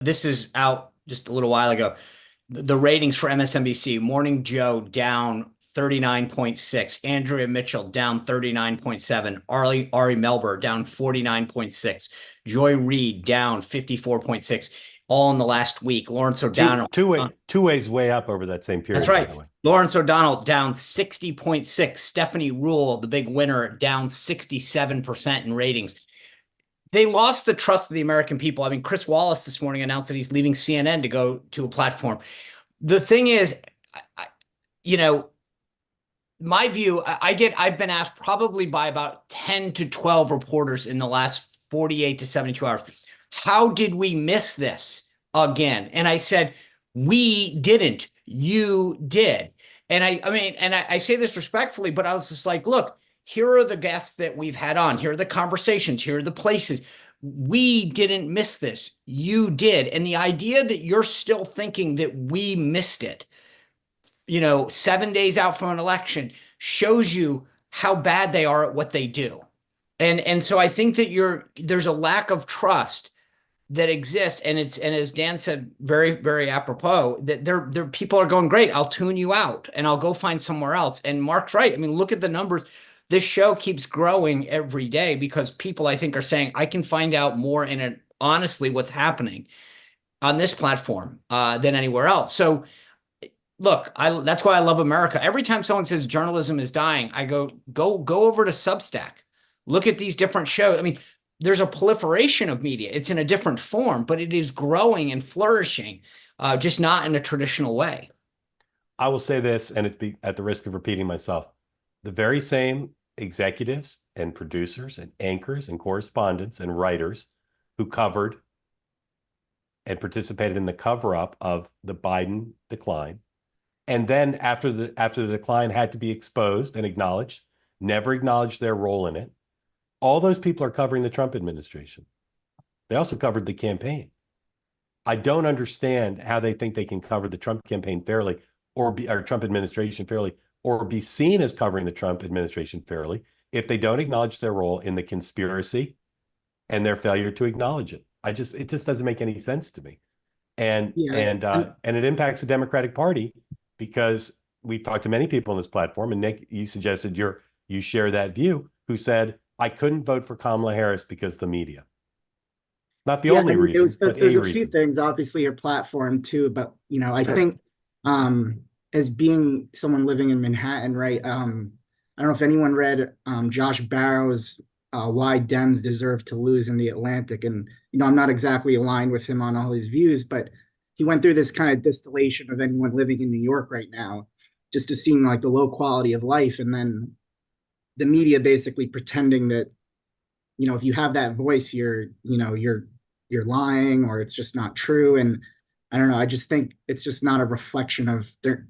this is out just a little while ago. The ratings for MSNBC, Morning Joe down 39.6, Andrea Mitchell down 39.7, Ari Melber down 49.6, Joy Reid down 54.6, all in the last week. Lawrence O'Donnell. Two ways way up over that same That's period, by right. the way. Lawrence O'Donnell down 60.6. Stephanie Rule, the big winner, down 67% in ratings. They lost the trust of the American people. I mean, Chris Wallace this morning announced that he's leaving CNN to go to a platform. The thing is, I, you know, my view, I've been asked probably by about 10 to 12 reporters in the last 48 to 72 hours, how did we miss this again? And I said, we didn't, you did. And I say this respectfully, but I was just like, look, here are the guests that we've had on. Here are the conversations. Here are the places. We didn't miss this. You did. And the idea that you're still thinking that we missed it, 7 days out from an election shows you how bad they are at what they do. And so I think that there's a lack of trust that exists, and as Dan said, very, very apropos, that there people are going, great, I'll tune you out and I'll go find somewhere else. And Mark's right. I mean, look at the numbers. This show keeps growing every day because people, I think, are saying, I can find out more in it, honestly, what's happening on this platform than anywhere else. So look, that's why I love America. Every time someone says journalism is dying, I go over to Substack. Look at these different shows. I mean, there's a proliferation of media. It's in a different form, but it is growing and flourishing, just not in a traditional way. I will say this, and it's at the risk of repeating myself. The very same executives and producers and anchors and correspondents and writers who covered and participated in the cover-up of the Biden decline, and then after the decline had to be exposed and acknowledged, never acknowledged their role in it. All those people are covering the Trump administration. They also covered the campaign. I don't understand how they think they can cover the Trump campaign fairly or Trump administration fairly or be seen as covering the Trump administration fairly if they don't acknowledge their role in the conspiracy and their failure to acknowledge it. It just doesn't make any sense to me. And Yeah, and it impacts the Democratic Party because we've talked to many people on this platform, and Nick, you suggested you share that view, who said, I couldn't vote for Kamala Harris because of the media. Not the only reason, but there's a a few reason. things, obviously your platform too, but I think as being someone living in Manhattan, right? I don't know if anyone read Josh Barrow's Why Dems Deserve to Lose in the Atlantic. And I'm not exactly aligned with him on all his views, but he went through this kind of distillation of anyone living in New York right now, just to seem like the low quality of life. And then the media basically pretending that if you have that voice, you're lying, or it's just not true. And I don't know, I just think it's just not a reflection of they're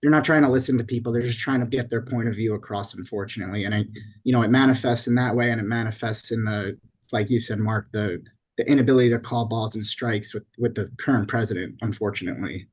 not trying to listen to people. They're just trying to get their point of view across, unfortunately. And it manifests in that way, and it manifests in like you said, Mark, the inability to call balls and strikes with the current president, unfortunately.